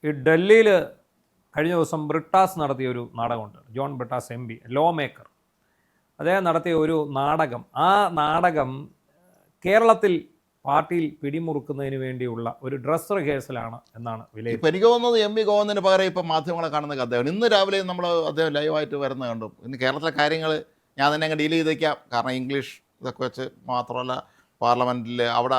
ഈ ഡൽഹിയിൽ കഴിഞ്ഞ ദിവസം ബ്രിട്ടാസ് നടത്തിയ ഒരു നാടകമുണ്ട്. John Brittas MP, lawmaker. അദ്ദേഹം നടത്തിയ ഒരു നാടകം, ആ നാടകം കേരളത്തിൽ പാർട്ടിയിൽ പിടിമുറുക്കുന്നതിന് വേണ്ടിയുള്ള ഒരു ഡ്രസ് റിഹേഴ്സലാണ് എന്നാണ് വിലയിരുത്തുന്നത്. ഇപ്പം എനിക്ക് തോന്നുന്നത് MP ഗോവിന്ദന് പകരം ഇപ്പം മാധ്യമങ്ങളെ കാണുന്ന അദ്ദേഹം ഇന്ന് രാവിലെ നമ്മൾ അദ്ദേഹം ലൈവായിട്ട് വരുന്നത് കണ്ടു. ഇന്ന് കേരളത്തിലെ കാര്യങ്ങൾ ഞാൻ തന്നെ അങ്ങ് ഡീൽ ചെയ്തേക്കാം. കാരണം ഇംഗ്ലീഷ് ഇതൊക്കെ വെച്ച് മാത്രമല്ല, പാർലമെൻറ്റിൽ അവിടെ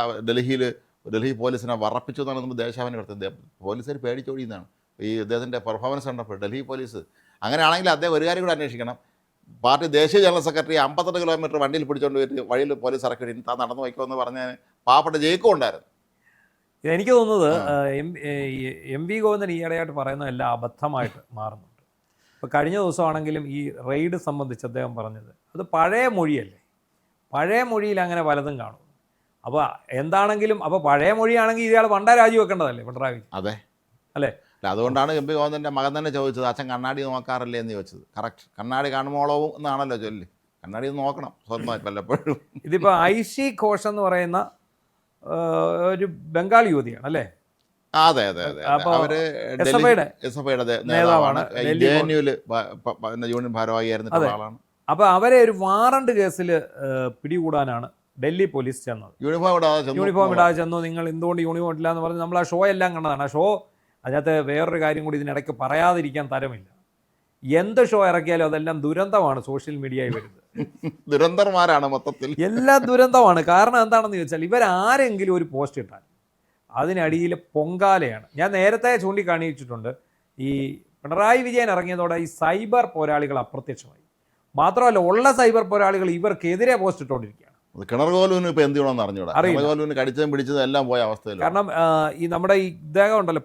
ഡൽഹി പോലീസിനെ വറപ്പിച്ചു എന്നാണ് നമ്മൾ ദേശാഭിമാനി നടത്തിയത്. പോലീസുകാർ പേടിച്ചോടിയെന്നാണ് ഈ അദ്ദേഹത്തിൻ്റെ പെർഫോമൻസ് കണ്ടപ്പോൾ. ഡൽഹി പോലീസ് അങ്ങനെയാണെങ്കിൽ അദ്ദേഹം ഒരു കാര്യം കൂടെ അന്വേഷിക്കണം. പാർട്ടി ദേശീയ ജനറൽ സെക്രട്ടറി 58 കിലോമീറ്റർ വണ്ടിയിൽ പിടിച്ചുകൊണ്ട് പോയിട്ട് വഴിയിൽ പോലീസ് ഇറക്കി താൻ നടന്നു വയ്ക്കുമെന്ന് പറഞ്ഞാൽ പാവപ്പെട്ട ജയിക്കും ഉണ്ടായിരുന്നു. എനിക്ക് തോന്നുന്നത് MP ഗോവിന്ദൻ ഈയിടെയായിട്ട് പറയുന്നതെല്ലാം അബദ്ധമായിട്ട് മാറുന്നുണ്ട്. ഇപ്പോൾ കഴിഞ്ഞ ദിവസമാണെങ്കിലും ഈ റെയ്ഡ് സംബന്ധിച്ച് അദ്ദേഹം പറഞ്ഞത് അത് പഴയ മൊഴിയല്ലേ, പഴയ മൊഴിയിൽ അങ്ങനെ പലതും കാണും. അപ്പോൾ എന്താണെങ്കിലും അപ്പോൾ പഴയ മൊഴിയാണെങ്കിൽ ഇയാൾ പണ്ടാ രാജിവെക്കേണ്ടതല്ലേ പിണറായി വിജയൻ? അതെ അല്ലേ? അതുകൊണ്ടാണ് MP ഗോവിന്ദൻ്റെ മകൻ തന്നെ ചോദിച്ചത്, അച്ഛൻ കണ്ണാടി നോക്കാറില്ലേ എന്ന് ചോദിച്ചത്. കറക്റ്റ്, കണ്ണാടി കാണുമ്പോളവും എന്നാണല്ലോ ചൊല്ലി. കണ്ണാടി നോക്കണം സ്വന്തമായിട്ട് വല്ലപ്പോഴും. ഇതിപ്പോൾ ഐഷി ഘോഷ് എന്ന് പറയുന്ന ഒരു ബംഗാൾ യുവതിയാണ് അല്ലേ? അതെ അതെ അതെ. അവര് SFIയുടെ നേതാവാണ്. JNUവിൽ യൂണിയൻ ഭാരവാഹിയായിരുന്നിട്ടുള്ള ആളാണ്. അപ്പോൾ അവരെ ഒരു വാറണ്ട് കേസിൽ പിടികൂടാനാണ് ഡൽഹി പോലീസ് ചെന്നത്. യൂണിഫോം ഇടാതെ ചെന്നു. നിങ്ങൾ എന്തുകൊണ്ട് യൂണിഫോം ഇട്ടില്ല എന്ന് പറഞ്ഞ് നമ്മൾ ആ ഷോ എല്ലാം കണ്ടതാണ്. ആ ഷോ അതിനകത്ത് വേറൊരു കാര്യം കൂടി ഇതിനിടയ്ക്ക് പറയാതിരിക്കാൻ തരമില്ല. എന്ത് ഷോ ഇറക്കിയാലും അതെല്ലാം ദുരന്തമാണ് സോഷ്യൽ മീഡിയയിൽ വരുന്നത്. ദുരന്തന്മാരാണ് മൊത്തത്തിൽ, എല്ലാം ദുരന്തമാണ്. കാരണം എന്താണെന്ന് ചോദിച്ചാൽ ഇവരാരെങ്കിലും ഒരു പോസ്റ്റ് ഇട്ടാൽ അതിനടിയിൽ പൊങ്കാലയാണ്. ഞാൻ നേരത്തെ ചൂണ്ടിക്കാണിച്ചിട്ടുണ്ട്, ഈ പിണറായി വിജയൻ ഇറങ്ങിയതോടെ ഈ സൈബർ പോരാളികൾ അപ്രത്യക്ഷമായി. മാത്രമല്ല, ഉള്ള സൈബർ പോരാളികൾ ഇവർക്കെതിരെ പോസ്റ്റ് ഇട്ടുകൊണ്ടിരിക്കുകയാണ്. കിണർകോലൂന് ഇപ്പം എന്ത് ചെയ്യണമെന്ന് അറിഞ്ഞൂടാ. കിണർകോലൂന് കടിച്ചതും പിടിച്ചതും എല്ലാം പോയ അവസ്ഥയിൽ. കാരണം ഈ നമ്മുടെ ഈ ഇദ്ദേഹം ഉണ്ടല്ലോ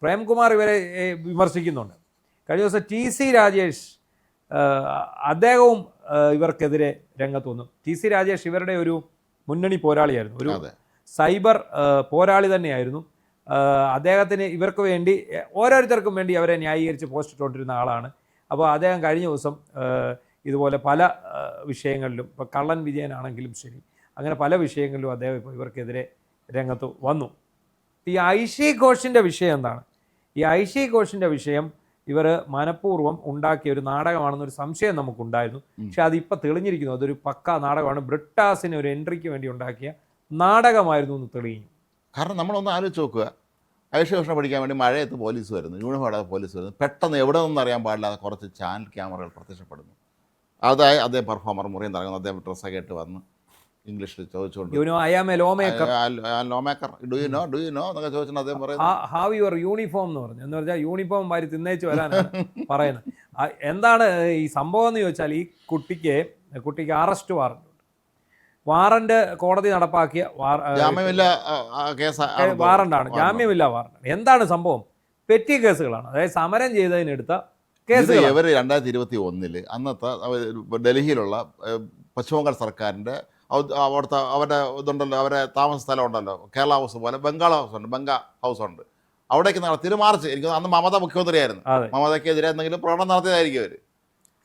പ്രേംകുമാർ ഇവരെ വിമർശിക്കുന്നുണ്ട്. കഴിഞ്ഞ ദിവസം TC രാജേഷ് അദ്ദേഹവും ഇവർക്കെതിരെ രംഗത്ത് വന്നു. TC രാജേഷ് ഇവരുടെ ഒരു മുന്നണി പോരാളിയായിരുന്നു, ഒരു സൈബർ പോരാളി തന്നെയായിരുന്നു. അദ്ദേഹത്തിന് ഇവർക്ക് വേണ്ടി ഓരോരുത്തർക്കും വേണ്ടി അവരെ ന്യായീകരിച്ച് പോസ്റ്റ് ഇട്ടുകൊണ്ടിരുന്ന ആളാണ്. അപ്പോൾ അദ്ദേഹം കഴിഞ്ഞ ദിവസം ഇതുപോലെ പല വിഷയങ്ങളിലും, ഇപ്പോൾ കള്ളൻ വിജയനാണെങ്കിലും ശരി, അങ്ങനെ പല വിഷയങ്ങളിലും അദ്ദേഹം ഇപ്പോൾ ഇവർക്കെതിരെ രംഗത്ത് വന്നു. ഈ ഐഷി ഘോഷിൻ്റെ വിഷയം എന്താണ്? ഈ ഐഷി ഘോഷിൻ്റെ വിഷയം ഇവർ മനഃപൂർവ്വം ഉണ്ടാക്കിയ ഒരു നാടകമാണെന്നൊരു സംശയം നമുക്കുണ്ടായിരുന്നു. പക്ഷെ അതിപ്പോൾ തെളിഞ്ഞിരിക്കുന്നു, അതൊരു പക്കാ നാടകമാണ്. ബ്രിട്ടാസിന് ഒരു എൻട്രിക്ക് വേണ്ടി ഉണ്ടാക്കിയ നാടകമായിരുന്നു എന്ന് തെളിഞ്ഞു. കാരണം നമ്മളൊന്ന് ആലോചിച്ച് നോക്കുക, ഐഷി ഘോഷിനെ പഠിക്കാൻ വേണ്ടി മഴയത്ത് പോലീസ് വരുന്നു, യൂണിഫോം ഇടാതെ പോലീസ് വരുന്നു. പെട്ടെന്ന് എവിടെ നിന്നും അറിയാൻ പാടില്ലാതെ കുറച്ച് ചാനൽ ക്യാമറകൾ പ്രത്യക്ഷപ്പെടുന്നു. അതായത് അദ്ദേഹം പെർഫോമർ മുറിയിൽ നിന്ന് ഇറങ്ങുന്നു, അദ്ദേഹം ഡ്രസ്സൊക്കെ ഇട്ട് വന്ന് ഇംഗ്ലീഷിൽ ചോദിച്ചുകൊണ്ട് യൂണിഫോം എന്ന് പറഞ്ഞു. എന്ന് പറഞ്ഞാൽ യൂണിഫോം വാരി തിന്നേച്ച് വരാനാണ് പറയുന്നത്. എന്താണ് ഈ സംഭവം എന്ന് ചോദിച്ചാൽ, ഈ കുട്ടിക്ക് അറസ്റ്റ് വാറണ്ട് കോടതി നടപ്പാക്കിയ വാറണ്ടാണ്, ജാമ്യമില്ല വാറണ്ട്. എന്താണ് സംഭവം? പെറ്റി കേസുകളാണ്, അതായത് സമരം ചെയ്തതിനെടുത്ത കേസുകൾ. ഇവർ 2021 അന്നത്തെ ഡൽഹിയിലുള്ള പശ്ചിമബംഗാൾ സർക്കാരിൻ്റെ അവിടുത്തെ അവരുടെ ഇതുണ്ടല്ലോ, അവരെ താമസ സ്ഥലം ഉണ്ടല്ലോ, കേരള ഹൗസ് പോലെ ബംഗാൾ ഹൗസ് ഉണ്ട്, ഹൗസ് ഉണ്ട്. അവിടേക്ക് നടത്തിയൊരു മാർച്ച്. എനിക്ക് അന്ന് മമത മുഖ്യമന്ത്രിയായിരുന്നു. മമതയ്ക്കെതിരെ എന്തെങ്കിലും പ്രകടനം നടത്തിയതായിരിക്കും അവർ.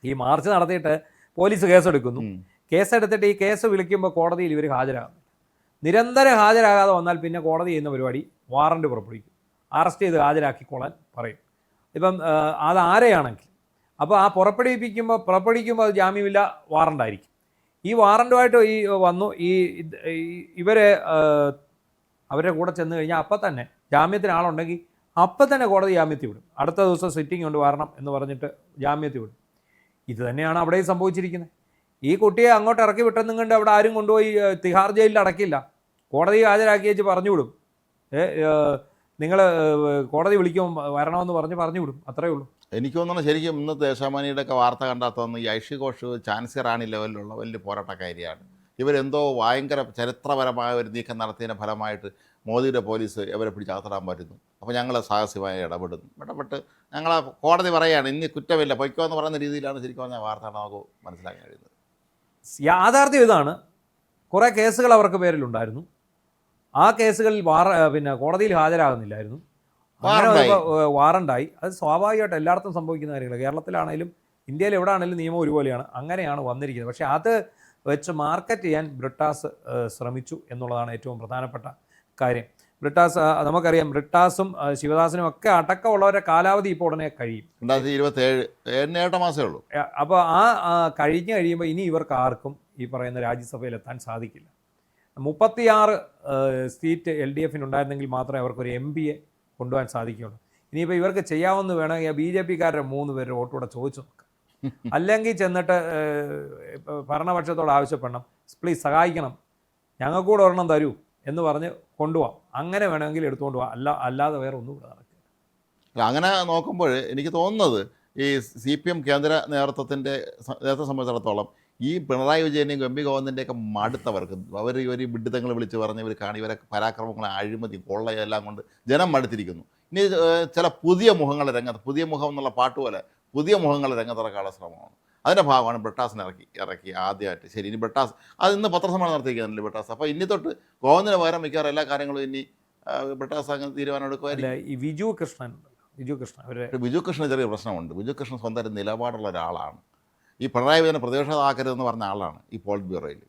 ഈ മാർച്ച് നടത്തിയിട്ട് പോലീസ് കേസെടുക്കുന്നു. കേസെടുത്തിട്ട് ഈ കേസ് വിളിക്കുമ്പോൾ കോടതിയിൽ ഇവർ ഹാജരാകുന്നു. നിരന്തരം ഹാജരാകാതെ വന്നാൽ പിന്നെ കോടതി ചെയ്യുന്ന പരിപാടി വാറണ്ട് പുറപ്പെടുവിക്കും, അറസ്റ്റ് ചെയ്ത് ഹാജരാക്കിക്കൊള്ളാൻ പറയും. ഇപ്പം അതാരെയാണെങ്കിൽ അപ്പോൾ ആ പുറപ്പെടുവിക്കുമ്പോൾ അത് ജാമ്യമില്ല വാറണ്ടായിരിക്കും. ഈ വാറണ്ടുമായിട്ട് വന്നു അവരുടെ കൂടെ ചെന്ന് കഴിഞ്ഞാൽ അപ്പം തന്നെ ജാമ്യത്തിന് ആളുണ്ടെങ്കിൽ അപ്പം തന്നെ കോടതി ജാമ്യത്തിൽ വിടും. അടുത്ത ദിവസം സിറ്റിംഗ് കൊണ്ട് വരണം എന്ന് പറഞ്ഞിട്ട് ജാമ്യത്തിൽ വിടും. ഇത് തന്നെയാണ് അവിടെയും സംഭവിച്ചിരിക്കുന്നത്. ഈ കുട്ടിയെ അങ്ങോട്ട് ഇറക്കി വിട്ടെന്നും കണ്ട് അവിടെ ആരും കൊണ്ടുപോയി തിഹാർ ജയിലിൽ അടക്കില്ല, കോടതി ഹാജരാക്കി വെച്ച് പറഞ്ഞു വിടും. നിങ്ങൾ കോടതി വിളിക്കുമ്പോൾ വരണമെന്ന് പറഞ്ഞു വിടും, അത്രയേ ഉള്ളൂ. എനിക്ക് തോന്നുന്നു ശരിക്കും ഇന്നത്തെ ദേശാഭിമാനിയുടെയൊക്കെ വാർത്ത കണ്ടാൽ തോന്നുന്നു ഈ ഐഷി ഘോഷ് ഝാൻസി റാണി ലെവലിലുള്ള വലിയ പോരാട്ടക്കാരിയാണ്. ഇവരെന്തോ ഭയങ്കര ചരിത്രപരമായ ഒരു നീക്കം നടത്തിയതിൻ്റെ ഫലമായിട്ട് മോദിയുടെ പോലീസ് ഇവരെ പിടിച്ചകത്തിടാൻ പറ്റുന്നു. അപ്പോൾ ഞങ്ങൾ സാഹസികമായി ഇടപെട്ട് ഞങ്ങളെ കോടതി പറയുകയാണ് ഇനി കുറ്റമില്ല പൊയ്ക്കോ എന്ന് പറയുന്ന രീതിയിലാണ് ശരിക്കും പറഞ്ഞാൽ വാർത്ത നമുക്ക് മനസ്സിലാക്കാൻ കഴിയുന്നത്. യാഥാർത്ഥ്യം ഇതാണ്. കുറേ കേസുകൾ അവർക്ക് പേരിലുണ്ടായിരുന്നു. ആ കേസുകളിൽ കോടതിയിൽ ഹാജരാകുന്നില്ലായിരുന്നു. അങ്ങനെ വാറണ്ടായി. അത് സ്വാഭാവികമായിട്ട് എല്ലായിടത്തും സംഭവിക്കുന്ന കാര്യങ്ങൾ. കേരളത്തിലാണെങ്കിലും ഇന്ത്യയിൽ എവിടെ ആണെങ്കിലും നിയമം ഒരുപോലെയാണ്. അങ്ങനെയാണ് വന്നിരിക്കുന്നത്. പക്ഷേ അത് വെച്ച് മാർക്കറ്റ് ചെയ്യാൻ ബ്രിട്ടാസ് ശ്രമിച്ചു എന്നുള്ളതാണ് ഏറ്റവും പ്രധാനപ്പെട്ട കാര്യം. ബ്രിട്ടാസ് നമുക്കറിയാം ബ്രിട്ടാസും ശിവദാസനും ഒക്കെ അടക്കമുള്ളവരുടെ കാലാവധി ഇപ്പോൾ ഉടനെ കഴിയും. 2027 8 മാസമേ ഉള്ളൂ. അപ്പോൾ കഴിഞ്ഞ് കഴിയുമ്പോൾ ഇനി ഇവർക്ക് ആർക്കും ഈ പറയുന്ന രാജ്യസഭയിൽ എത്താൻ സാധിക്കില്ല. 36 സീറ്റ് LDF ഉണ്ടായിരുന്നെങ്കിൽ മാത്രമേ അവർക്കൊരു MP കൊണ്ടുപോകാൻ സാധിക്കുകയുള്ളൂ. ഇനിയിപ്പോൾ ഇവർക്ക് ചെയ്യാവുന്ന വേണമെങ്കിൽ BJP-കാരുടെ 3 പേര് വോട്ടൂടെ ചോദിച്ചു നോക്കാം. അല്ലെങ്കിൽ ചെന്നിട്ട് ഭരണപക്ഷത്തോട് ആവശ്യപ്പെടണം, പ്ലീസ് സഹായിക്കണം, ഞങ്ങൾക്ക് കൂടെ ഒരെണ്ണം തരൂ എന്ന് പറഞ്ഞ് കൊണ്ടുപോകാം. അങ്ങനെ വേണമെങ്കിൽ എടുത്തുകൊണ്ട് പോകാം. അല്ലാതെ വേറെ ഒന്നും ഇവിടെ നടക്കില്ല. അങ്ങനെ നോക്കുമ്പോൾ എനിക്ക് തോന്നുന്നത് ഈ CPM കേന്ദ്ര നേതൃത്വത്തെ സംബന്ധിച്ചിടത്തോളം ഈ പിണറായി വിജയനെയും MP ഗോവിന്ദൻ്റെയൊക്കെ മടുത്തവർക്ക് ഇവർ വിഡിത്തങ്ങൾ വിളിച്ച് പറഞ്ഞ് ഇവരെ പരാക്രമങ്ങളെ അഴിമതി കൊള്ളയെല്ലാം കൊണ്ട് ജനം മടുത്തിരിക്കുന്നു. ഇനി ചില പുതിയ മുഖങ്ങളെ രംഗത്ത്, പുതിയ മുഖം എന്നുള്ള പാട്ട് പോലെ പുതിയ മുഖങ്ങളെ രംഗത്തിറക്കാനുള്ള ശ്രമമാണ്. അതിൻ്റെ ഭാഗമാണ് ബ്രിട്ടാസിനെ ഇറക്കി ആദ്യമായിട്ട്. ശരി, ഇനി ബ്രിട്ടാസ് അത് ഇന്ന് പത്രസമ്മേളനം നടത്തിയിരിക്കുന്നില്ല ബ്രിട്ടാസ്. അപ്പോൾ ഇനി തൊട്ട് ഗോവിന്ദന് പകരം മിക്കവാറും എല്ലാ കാര്യങ്ങളും ഇനി ബ്രിട്ടാസ് അങ്ങനെ തീരുമാനം എടുക്കുമായിരിക്കും. ഈ ബിജു കൃഷ്ണൻ ചെറിയ പ്രശ്നമുണ്ട്. ബിജു കൃഷ്ണൻ സ്വന്തം നിലപാടുള്ള ഒരാളാണ്. ഈ പിണറായി വിജയനെ പ്രതിപക്ഷമാക്കരുതെന്ന് പറഞ്ഞ ആളാണ് ഈ പോളിറ്റ് ബ്യൂറോയിൽ.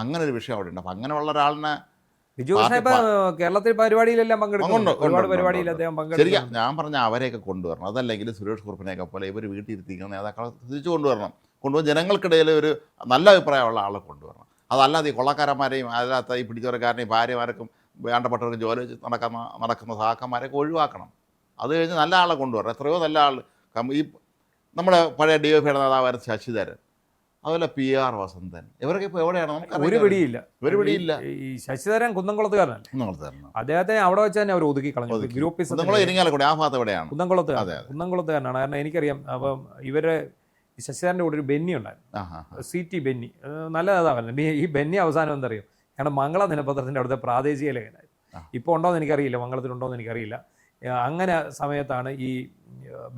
അങ്ങനെ ഒരു വിഷയം അവിടെ ഉണ്ട്. അപ്പം അങ്ങനെയുള്ള ഒരാളിനെ ബിജു കൃഷ്ണൻ ഇപ്പം കേരളത്തിൽ പരിപാടിയിലെല്ലാം പങ്കെടുക്കുന്നുണ്ട്. ഒരുപാട് പരിപാടിയിൽ അദ്ദേഹം പങ്കെടുക്കും. ശരിക്കും ഞാൻ പറഞ്ഞ അവരെയൊക്കെ കൊണ്ടുവരണം. അതല്ലെങ്കിൽ സുരേഷ് കുറുപ്പിനെയൊക്കെ പോലെ ഇവർ വീട്ടിലിരുത്തിക്കുന്ന നേതാക്കളെ തിരിച്ചു കൊണ്ടുവന്ന് ജനങ്ങൾക്കിടയിൽ ഒരു നല്ല അഭിപ്രായമുള്ള ആളെ കൊണ്ടുവരണം. അതല്ലാതെ ഈ കൊള്ളക്കാരന്മാരെയും അതിനകത്ത് ഈ പിടിച്ചോരക്കാരനെയും ഭാര്യമാർക്കും വേണ്ടപ്പെട്ടവർക്ക് ജോലി നടക്കുന്ന സഹാക്കന്മാരെയൊക്കെ ഒഴിവാക്കണം. അത് കഴിഞ്ഞ് നല്ല ആളെ കൊണ്ടുവരണം. എത്രയോ നല്ല ആൾ. ഈ നമ്മുടെ പഴയ DFIയുടെ നേതാവായിരുന്ന ശശിധരൻ, അതുപോലെ PR വസന്തൻ, ഇവരൊക്കെ ഇപ്പോൾ എവിടെയാണ്? നമുക്ക് ഒരു പിടിയില്ല. ഈ ശശിധരൻ കുന്നംകുളത്തുകാരനല്ലേ? അദ്ദേഹത്തെ അവിടെ വെച്ച് തന്നെ അവർ ഒതുക്കി കളഞ്ഞു. ഗ്രൂപ്പിസം ഇരിങ്ങാലക്കുടി ആ ഭാഗത്ത് എവിടെയാണ്? കുന്നംകുളത്തുകാരനാണ്. കാരണം എനിക്കറിയാം. അപ്പം ഇവരെ ശശിധരൻ്റെ കൂടെ ഒരു ബെന്നി ഉണ്ടായിരുന്നു, CT ബെന്നി, നല്ല നേതാവല്ല. ഈ ബെന്നി അവസാനം എന്തറിയും, കാരണം മംഗള ദിനപത്രത്തിൻ്റെ അവിടുത്തെ പ്രാദേശിക ലേഖനായിരുന്നു. ഇപ്പോൾ ഉണ്ടോയെന്ന് എനിക്കറിയില്ല, മംഗളത്തിലുണ്ടോയെന്ന് എനിക്കറിയില്ല. അങ്ങനെ സമയത്താണ് ഈ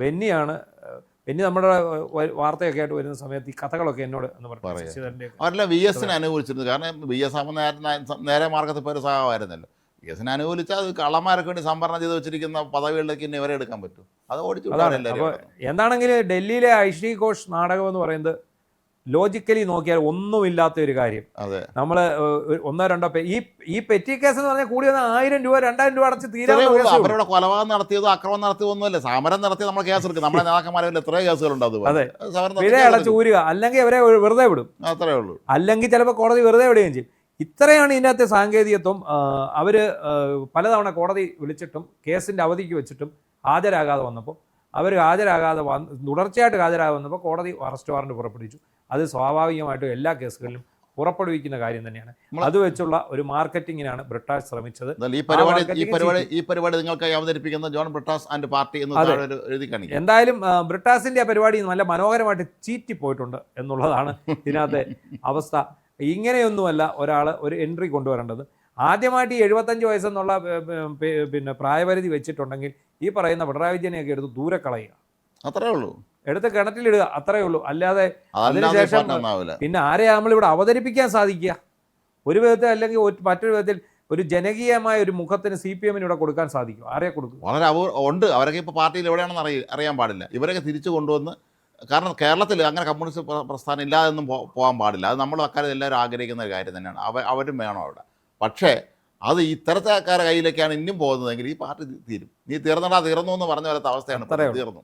ബെന്നി നമ്മുടെ വാർത്തയൊക്കെ ആയിട്ട് വരുന്ന സമയത്ത് ഈ കഥകളൊക്കെ എന്നോട് എന്ന് പറഞ്ഞു. അവരെല്ലാം VS അനുകൂലിച്ചിരുന്നു. കാരണം VS ആകുമ്പോൾ നേരെ മാർഗത്തിൽ പോയ ഒരു സഹമായിരുന്നല്ലോ. VS അനുകൂലിച്ചാൽ അത് കള്ളന്മാരൊക്കെ വേണ്ടി സംഭരണം ചെയ്ത് വെച്ചിരിക്കുന്ന പദവികളിലേക്ക് ഇനി ഇവരെ എടുക്കാൻ പറ്റും. അത് ഓടിച്ചു. അപ്പോൾ എന്താണെങ്കിലും ഡൽഹിയിലെ ഐശ്വരി ഘോഷ് നാടകം എന്ന് പറയുന്നത് ലോജിക്കലി നോക്കിയാൽ ഒന്നുമില്ലാത്ത ഒരു കാര്യം. നമ്മൾ 1-2 ഈ പെറ്റി കേസ് എന്ന് പറഞ്ഞാൽ കൂടി 1000 രൂപ 2000 രൂപ അടച്ച് തീരാൻ. അവരുടെ കൊലപാതകം നടത്തിയതോ അക്രമം നടത്തിയതോ ഒന്നുമല്ല, സമരം നടത്തി നമ്മൾ കേസ് എടുക്കും. നമ്മുടെ നേതാക്കന്മാരെ എത്രയോ കേസുകളുണ്ട്. അതെ, പിഴ അടച്ച് ഊരുക, അല്ലെങ്കിൽ അവരെ വെറുതെ വിടും. അത്രേ ഉള്ളൂ. അല്ലെങ്കിൽ ചിലപ്പോൾ കോടതി വെറുതെ വിടുകയും ചെയ്യും. ഇത്രയാണ് ഇതിനകത്തെ സാങ്കേതികത്വം. അവർ പലതവണ കോടതി വിളിച്ചിട്ടും കേസിൻ്റെ അവധിക്ക് വെച്ചിട്ടും ഹാജരാകാതെ വന്നപ്പോൾ തുടർച്ചയായിട്ട് ഹാജരാകാതെ വന്നപ്പോൾ കോടതി അറസ്റ്റ് വാറണ്ട് പുറപ്പെടുവിച്ചു. അത് സ്വാഭാവികമായിട്ടും എല്ലാ കേസുകളിലും പുറപ്പെടുവിക്കുന്ന കാര്യം തന്നെയാണ്. അത് വെച്ചുള്ള ഒരു മാർക്കറ്റിങ്ങിനാണ് ബ്രിട്ടാസ് ശ്രമിച്ചത്. ഈ പരിപാടി നിങ്ങൾക്കായി അവതരിപ്പിക്കുന്ന ജോൺ ബ്രിട്ടാസ് ആൻഡ് പാർട്ടി എന്ന്. എന്തായാലും ബ്രിട്ടാസിന്റെ ആ പരിപാടി നല്ല മനോഹരമായിട്ട് ചീറ്റിപ്പോയിട്ടുണ്ട് എന്നുള്ളതാണ് ഇതിനകത്തെ അവസ്ഥ. ഇങ്ങനെയൊന്നുമല്ല ഒരാൾ ഒരു എൻട്രി കൊണ്ടുവരേണ്ടത്. ആദ്യമായിട്ട് ഈ 75 വയസ്സെന്നുള്ള പ്രായപരിധി വെച്ചിട്ടുണ്ടെങ്കിൽ ഈ പറയുന്ന പിണറായി വിജയനെയൊക്കെ എടുത്ത് ദൂരെ കളയുക, അത്രേ ഉള്ളൂ. എടുത്ത് കിണറ്റിലിടുക, അത്രേ ഉള്ളൂ. അല്ലാതെ അതിനുശേഷം പിന്നെ ആരെയാ നമ്മളിവിടെ അവതരിപ്പിക്കാൻ സാധിക്കുക? ഒരു വിധത്തിൽ അല്ലെങ്കിൽ മറ്റൊരു വിധത്തിൽ ഒരു ജനകീയമായ ഒരു മുഖത്തിന് CPM ഇവിടെ കൊടുക്കാൻ സാധിക്കും? ആരെയെ കൊടുക്കും? വളരെ ഉണ്ട്. അവരൊക്കെ ഇപ്പോൾ പാർട്ടിയിൽ എവിടെയാണെന്ന് അറിയാൻ പാടില്ല. ഇവരൊക്കെ തിരിച്ചു കൊണ്ടുവന്ന്, കാരണം കേരളത്തിൽ അങ്ങനെ കമ്മ്യൂണിസ്റ്റ് പ്രസ്ഥാനം ഇല്ലാതൊന്നും പോകാൻ പാടില്ല. അത് നമ്മൾ അക്കാര്യം എല്ലാവരും ആഗ്രഹിക്കുന്ന ഒരു കാര്യം തന്നെയാണ്. അവരും വേണം അവിടെ. പക്ഷേ അത് ഇത്തരക്കാരുടെ കയ്യിലേക്കാണ് ഇനിയും പോകുന്നതെങ്കിൽ ഈ പാർട്ടി തീരും. നീ തീർന്നു എന്ന് പറഞ്ഞ പോലത്തെ അവസ്ഥയാണ്. തീർന്നു.